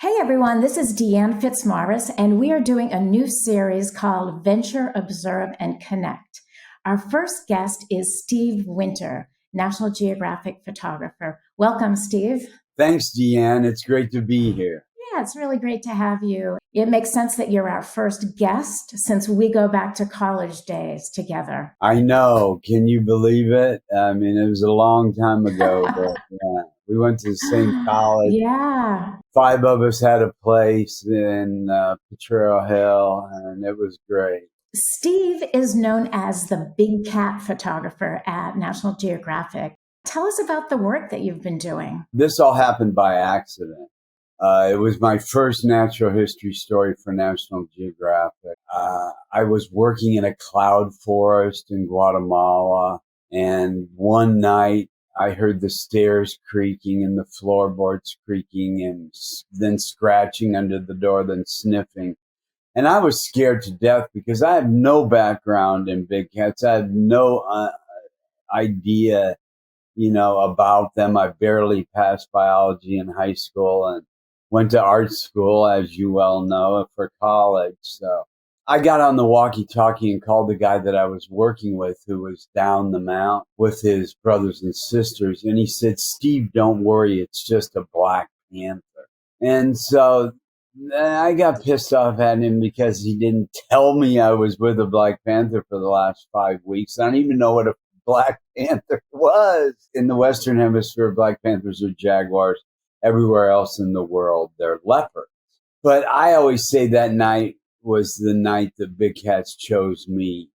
Hey everyone, this is Deanne Fitzmaurice, and we are doing a new series called Venture, Observe, and Connect. Our first guest is Steve Winter, National Geographic photographer. Welcome, Steve. Thanks, Deanne. It's great to be here. Yeah, it's really great to have you. It makes sense that you're our first guest since we go back to college days together. I know. Can you believe it? I mean, it was a long time ago, but yeah, we went to the same college. Yeah. Five of us had a place in Potrero Hill, and it was great. Steve is known as the big cat photographer at National Geographic. Tell us about the work that you've been doing. This all happened by accident. It was my first natural history story for National Geographic. I was working in a cloud forest in Guatemala, and one night I heard the stairs creaking and the floorboards creaking and then scratching under the door, then sniffing. And I was scared to death because I have no background in big cats. I have no idea, about them. I barely passed biology in high school and went to art school, as you well know, for college. So I got on the walkie-talkie and called the guy that I was working with, who was down the mountain with his brothers and sisters. And he said, "Steve, don't worry. It's just a black panther." And so I got pissed off at him because he didn't tell me I was with a Black Panther for the last 5 weeks. I don't even know what a Black Panther was. In the Western Hemisphere, Black Panthers are jaguars. Everywhere else in the world, they're leopards. But I always say that night was the night that big cats chose me.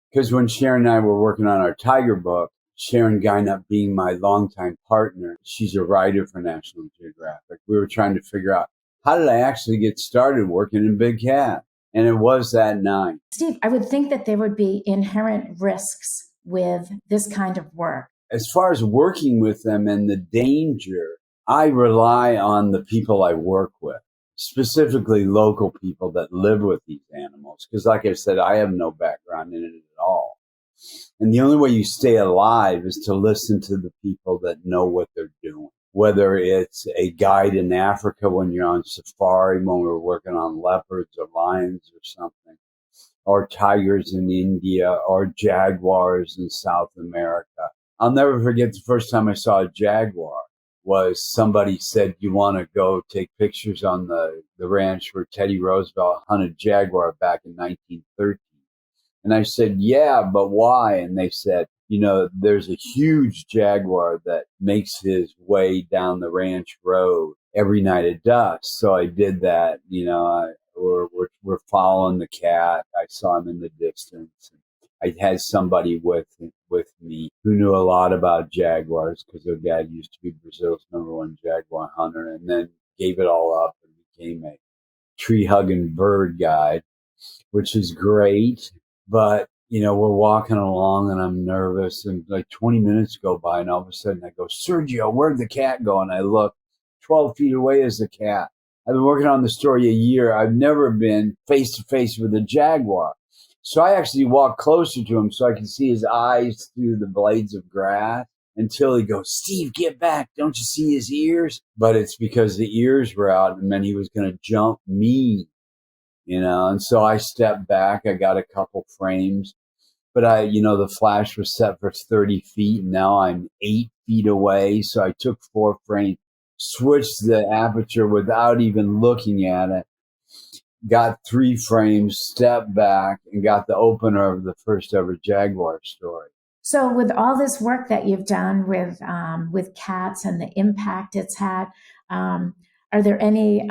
Because when Sharon and I were working on our tiger book, Sharon Guynett being my longtime partner, she's a writer for National Geographic. We were trying to figure out, how did I actually get started working in big cat? And it was that night. Steve, I would think that there would be inherent risks with this kind of work. As far as working with them and the danger, I rely on the people I work with, specifically local people that live with these animals. Because like I said, I have no background in it at all. And the only way you stay alive is to listen to the people that know what they're doing. Whether it's a guide in Africa when you're on safari, when we were working on leopards or lions or something, or tigers in India, or jaguars in South America. I'll never forget the first time I saw a jaguar was somebody said, "You want to go take pictures on the ranch where Teddy Roosevelt hunted jaguar back in 1913. And I said, "Yeah, but why?" And they said, there's a huge jaguar that makes his way down the ranch road every night at dusk. So I did that. We're following the cat. I saw him in the distance. I had somebody with me who knew a lot about jaguars because their dad used to be Brazil's #1 jaguar hunter, and then gave it all up and became a tree-hugging bird guide, which is great. But, we're walking along and I'm nervous, and like 20 minutes go by and all of a sudden I go, "Sergio, where'd the cat go?" And I look, 12 feet away is the cat. I've been working on the story a year. I've never been face to face with a jaguar. So I actually walked closer to him so I could see his eyes through the blades of grass until he goes, "Steve, get back. Don't you see his ears?" But it's because the ears were out and then he was going to jump me. And so I stepped back. I got a couple frames, but the flash was set for 30 feet. And now I'm 8 feet away. So I took 4 frames, switched the aperture without even looking at it, got 3 frames, stepped back, and got the opener of the first ever jaguar story. So, with all this work that you've done with cats and the impact it's had, are there any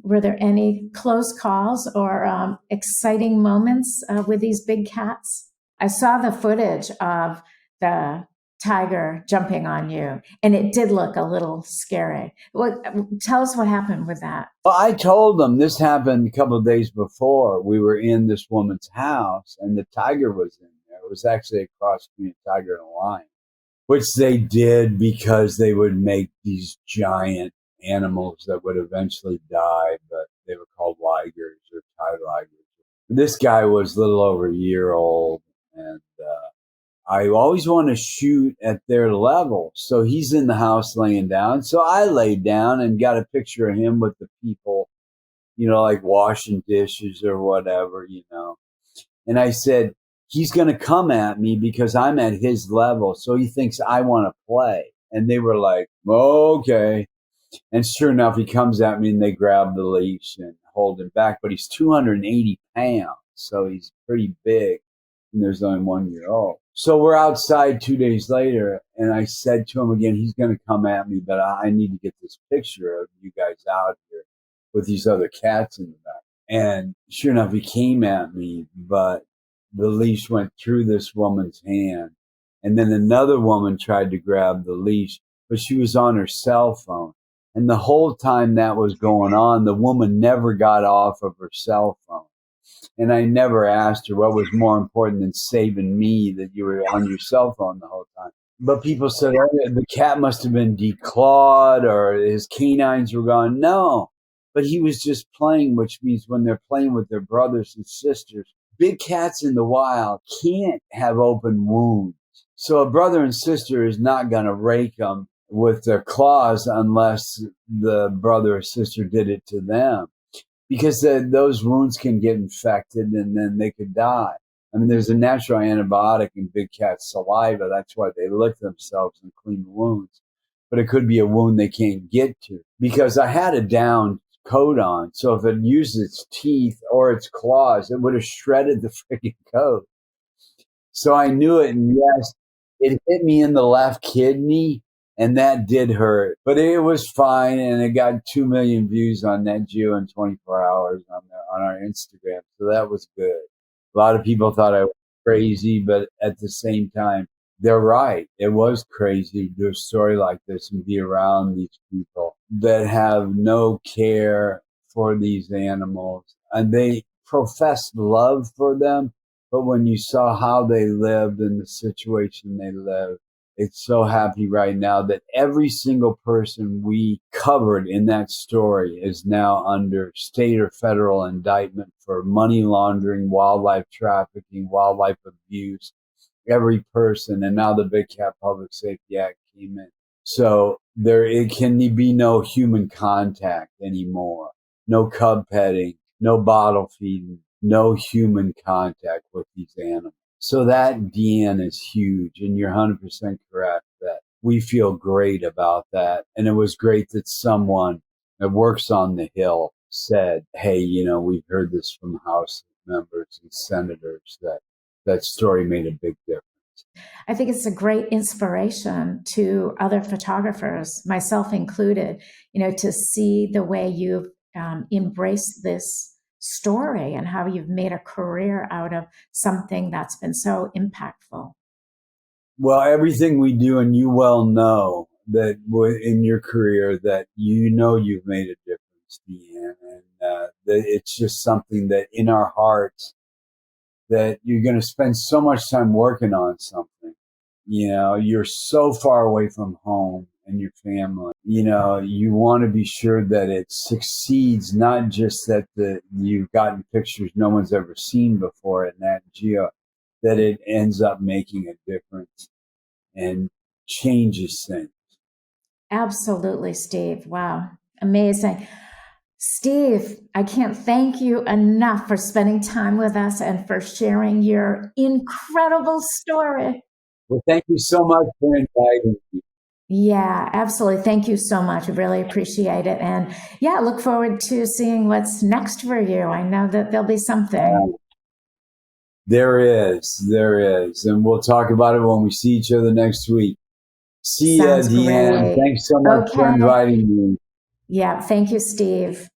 were there any close calls or exciting moments with these big cats? I saw the footage of the tiger jumping on you, and it did look a little scary. Tell us what happened with that. Well, I told them this happened a couple of days before. We were in this woman's house, and the tiger was in there. It was actually a cross between a tiger and a lion, which they did because they would make these giant animals that would eventually die, but they were called ligers or tie ligers. This guy was a little over a year old, and I always want to shoot at their level. So he's in the house laying down. So I laid down and got a picture of him with the people, like washing dishes or whatever. And I said, he's going to come at me because I'm at his level. So he thinks I want to play. And they were like, okay. And sure enough, he comes at me and they grab the leash and hold him back. But he's 280 pounds. So he's pretty big. And there's only 1 year old. So we're outside 2 days later. And I said to him again, he's going to come at me, but I need to get this picture of you guys out here with these other cats in the back. And sure enough, he came at me, but the leash went through this woman's hand. And then another woman tried to grab the leash, but she was on her cell phone. And the whole time that was going on, the woman never got off of her cell phone. And I never asked her what was more important than saving me, that you were on your cell phone the whole time. But people said, oh, the cat must have been declawed or his canines were gone. No. But he was just playing, which means when they're playing with their brothers and sisters, big cats in the wild can't have open wounds. So a brother and sister is not going to rake them with their claws unless the brother or sister did it to them, because those wounds can get infected and then they could die. I mean, there's a natural antibiotic in big cats' saliva. That's why they lick themselves and clean the wounds. But it could be a wound they can't get to, because I had a down coat on. So if it used its teeth or its claws, it would have shredded the freaking coat. So I knew it. And yes, it hit me in the left kidney and that did hurt, but it was fine. And it got 2 million views on Nat Geo in 24 hours on our Instagram. So that was good. A lot of people thought I was crazy, but at the same time, they're right. It was crazy to do a story like this and be around these people that have no care for these animals. And they profess love for them. But when you saw how they lived and the situation they lived, it's so happy right now that every single person we covered in that story is now under state or federal indictment for money laundering, wildlife trafficking, wildlife abuse. Every person, and now the Big Cat Public Safety Act came in. So it can be no human contact anymore, no cub petting, no bottle feeding, no human contact with these animals. So that, Deanne, is huge, and you're 100% correct that we feel great about that. And it was great that someone that works on the Hill said, hey, we've heard this from House members and senators that story made a big difference. I think it's a great inspiration to other photographers, myself included, to see the way you've embraced this story and how you've made a career out of something that's been so impactful. Well, everything we do, and you well know that in your career that you've made a difference, Deanne, and that it's just something that in our hearts that you're going to spend so much time working on something. You're so far away from home and your family. You want to be sure that it succeeds, not just that you've gotten pictures no one's ever seen before at Nat Geo, that it ends up making a difference and changes things. Absolutely, Steve. Wow. Amazing. Steve, I can't thank you enough for spending time with us and for sharing your incredible story. Well, thank you so much for inviting me. Yeah, absolutely. Thank you so much. I really appreciate it. And yeah, look forward to seeing what's next for you. I know that there'll be something. There is. And we'll talk about it when we see each other next week. See ya, Deanne. Thanks so much for inviting me. Yeah, thank you, Steve.